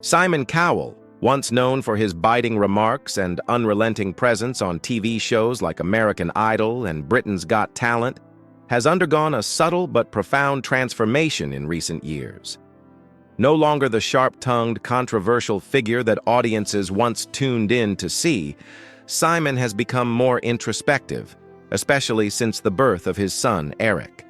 Simon Cowell, once known for his biting remarks and unrelenting presence on TV shows like American Idol and Britain's Got Talent, has undergone a subtle but profound transformation in recent years. No longer the sharp-tongued, controversial figure that audiences once tuned in to see, Simon has become more introspective, especially since the birth of his son, Eric.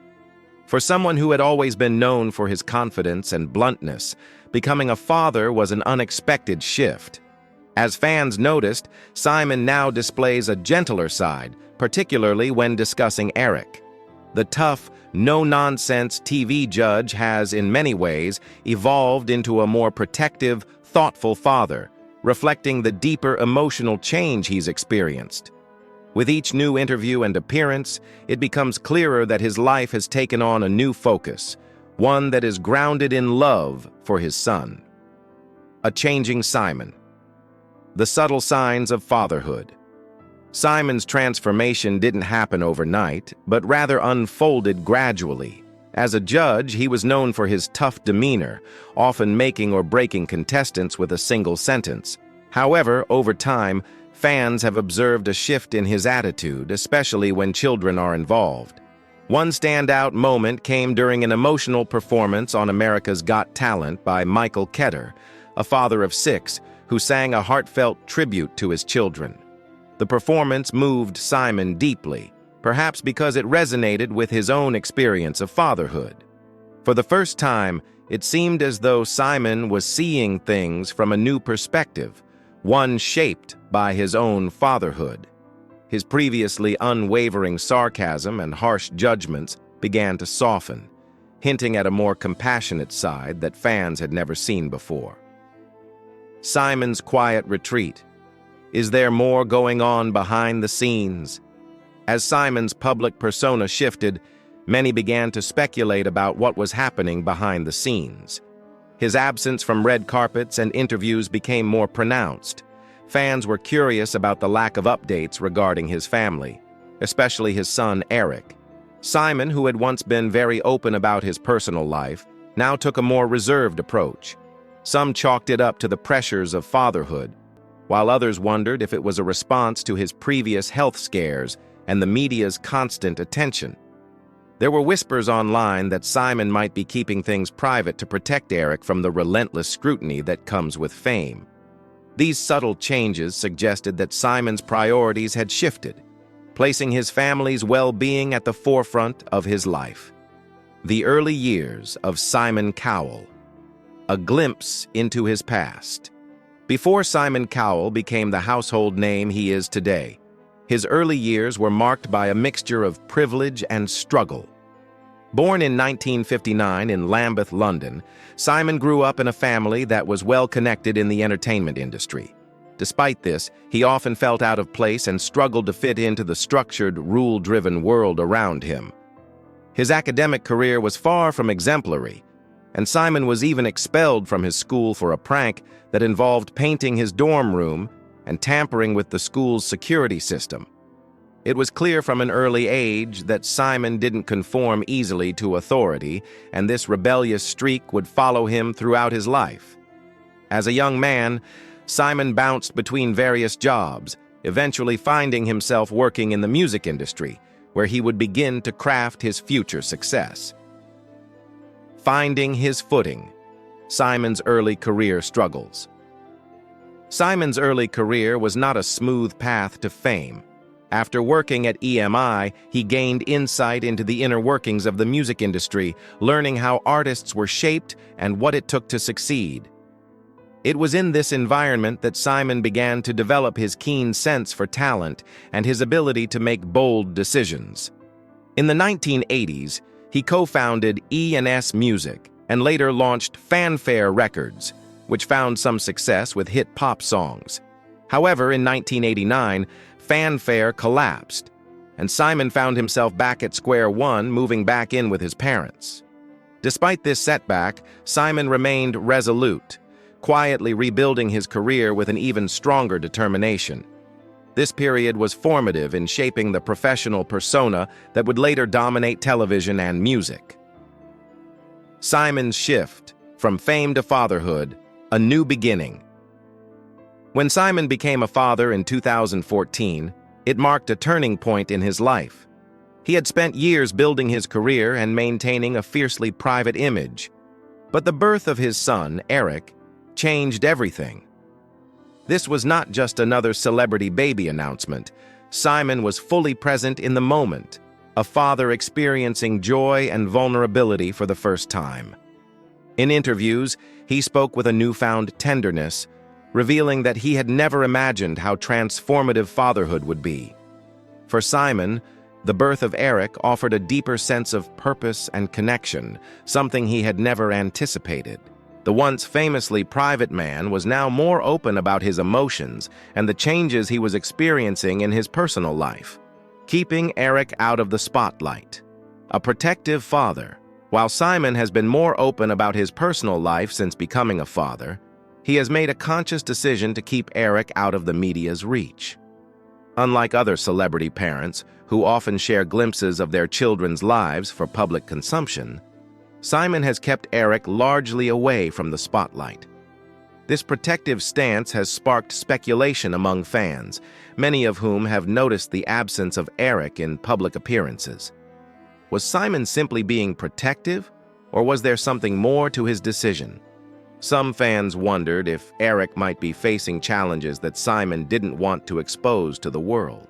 For someone who had always been known for his confidence and bluntness, becoming a father was an unexpected shift. As fans noticed, Simon now displays a gentler side, particularly when discussing Eric. The tough, no-nonsense TV judge has, in many ways, evolved into a more protective, thoughtful father, reflecting the deeper emotional change he's experienced. With each new interview and appearance, it becomes clearer that his life has taken on a new focus, one that is grounded in love for his son. A changing Simon. The subtle signs of fatherhood. Simon's transformation didn't happen overnight, but rather unfolded gradually. As a judge, he was known for his tough demeanor, often making or breaking contestants with a single sentence. However, over time, fans have observed a shift in his attitude, especially when children are involved. One standout moment came during an emotional performance on America's Got Talent by Michael Ketter, a father of 6, who sang a heartfelt tribute to his children. The performance moved Simon deeply, perhaps because it resonated with his own experience of fatherhood. For the first time, it seemed as though Simon was seeing things from a new perspective, one shaped by his own fatherhood. His previously unwavering sarcasm and harsh judgments began to soften, hinting at a more compassionate side that fans had never seen before. Simon's quiet retreat. Is there more going on behind the scenes? As Simon's public persona shifted, many began to speculate about what was happening behind the scenes. His absence from red carpets and interviews became more pronounced. Fans were curious about the lack of updates regarding his family, especially his son Eric. Simon, who had once been very open about his personal life, now took a more reserved approach. Some chalked it up to the pressures of fatherhood, while others wondered if it was a response to his previous health scares and the media's constant attention. There were whispers online that Simon might be keeping things private to protect Eric from the relentless scrutiny that comes with fame. These subtle changes suggested that Simon's priorities had shifted, placing his family's well-being at the forefront of his life. The early years of Simon Cowell. A glimpse into his past. Before Simon Cowell became the household name he is today, his early years were marked by a mixture of privilege and struggle. Born in 1959 in Lambeth, London, Simon grew up in a family that was well connected in the entertainment industry. Despite this, he often felt out of place and struggled to fit into the structured, rule-driven world around him. His academic career was far from exemplary, and Simon was even expelled from his school for a prank that involved painting his dorm room and tampering with the school's security system. It was clear from an early age that Simon didn't conform easily to authority, and this rebellious streak would follow him throughout his life. As a young man, Simon bounced between various jobs, eventually finding himself working in the music industry, where he would begin to craft his future success. Finding his footing. Simon's early career struggles. Simon's early career was not a smooth path to fame. After working at EMI, he gained insight into the inner workings of the music industry, learning how artists were shaped and what it took to succeed. It was in this environment that Simon began to develop his keen sense for talent and his ability to make bold decisions. In the 1980s, he co-founded E&S Music and later launched Fanfare Records, which found some success with hit pop songs. However, in 1989, Fanfare collapsed, and Simon found himself back at square one, moving back in with his parents. Despite this setback, Simon remained resolute, quietly rebuilding his career with an even stronger determination. This period was formative in shaping the professional persona that would later dominate television and music. Simon's shift from fame to fatherhood A new beginning. When Simon became a father in 2014, it marked a turning point in his life. He had spent years building his career and maintaining a fiercely private image. But the birth of his son, Eric, changed everything. This was not just another celebrity baby announcement. Simon was fully present in the moment, a father experiencing joy and vulnerability for the first time. In interviews, he spoke with a newfound tenderness, revealing that he had never imagined how transformative fatherhood would be. For Simon, the birth of Eric offered a deeper sense of purpose and connection, something he had never anticipated. The once famously private man was now more open about his emotions and the changes he was experiencing in his personal life, keeping Eric out of the spotlight. A protective father. While Simon has been more open about his personal life since becoming a father, he has made a conscious decision to keep Eric out of the media's reach. Unlike other celebrity parents, who often share glimpses of their children's lives for public consumption, Simon has kept Eric largely away from the spotlight. This protective stance has sparked speculation among fans, many of whom have noticed the absence of Eric in public appearances. Was Simon simply being protective, or was there something more to his decision? Some fans wondered if Eric might be facing challenges that Simon didn't want to expose to the world.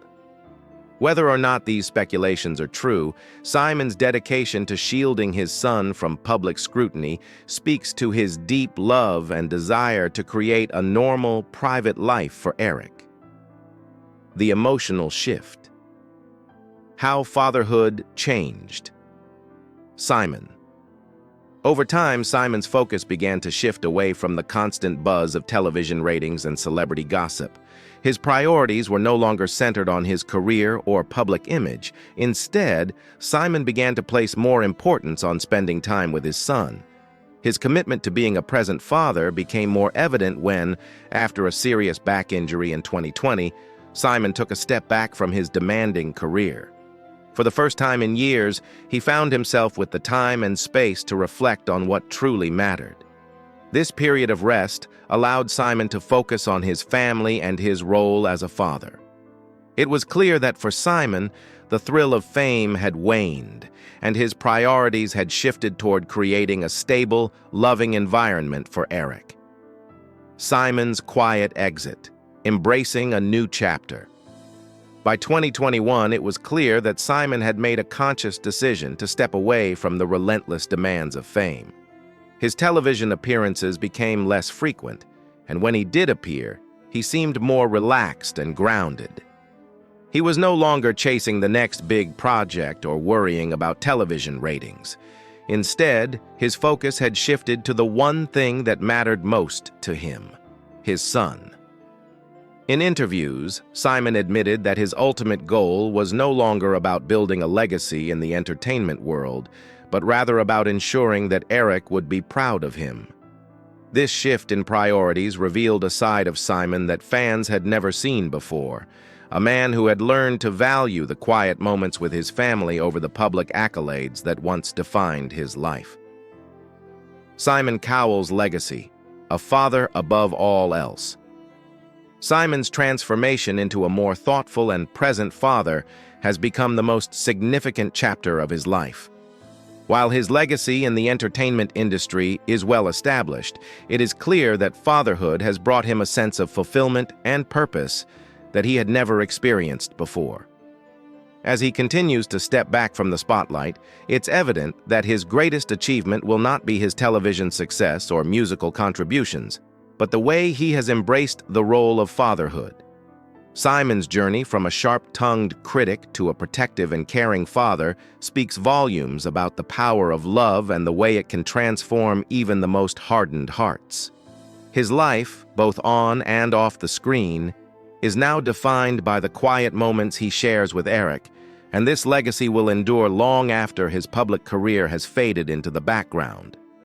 Whether or not these speculations are true, Simon's dedication to shielding his son from public scrutiny speaks to his deep love and desire to create a normal, private life for Eric. The emotional shift. How fatherhood changed. Simon. Over time, Simon's focus began to shift away from the constant buzz of television ratings and celebrity gossip. His priorities were no longer centered on his career or public image. Instead, Simon began to place more importance on spending time with his son. His commitment to being a present father became more evident when, after a serious back injury in 2020, Simon took a step back from his demanding career. For the first time in years, he found himself with the time and space to reflect on what truly mattered. This period of rest allowed Simon to focus on his family and his role as a father. It was clear that for Simon, the thrill of fame had waned, and his priorities had shifted toward creating a stable, loving environment for Eric. Simon's quiet exit, embracing a new chapter. By 2021, it was clear that Simon had made a conscious decision to step away from the relentless demands of fame. His television appearances became less frequent, and when he did appear, he seemed more relaxed and grounded. He was no longer chasing the next big project or worrying about television ratings. Instead, his focus had shifted to the one thing that mattered most to him: his son. In interviews, Simon admitted that his ultimate goal was no longer about building a legacy in the entertainment world, but rather about ensuring that Eric would be proud of him. This shift in priorities revealed a side of Simon that fans had never seen before, a man who had learned to value the quiet moments with his family over the public accolades that once defined his life. Simon Cowell's legacy: a father above all else. Simon's transformation into a more thoughtful and present father has become the most significant chapter of his life. While his legacy in the entertainment industry is well established, it is clear that fatherhood has brought him a sense of fulfillment and purpose that he had never experienced before. As he continues to step back from the spotlight, it's evident that his greatest achievement will not be his television success or musical contributions, but the way he has embraced the role of fatherhood. Simon's journey from a sharp-tongued critic to a protective and caring father speaks volumes about the power of love and the way it can transform even the most hardened hearts. His life, both on and off the screen, is now defined by the quiet moments he shares with Eric, and this legacy will endure long after his public career has faded into the background.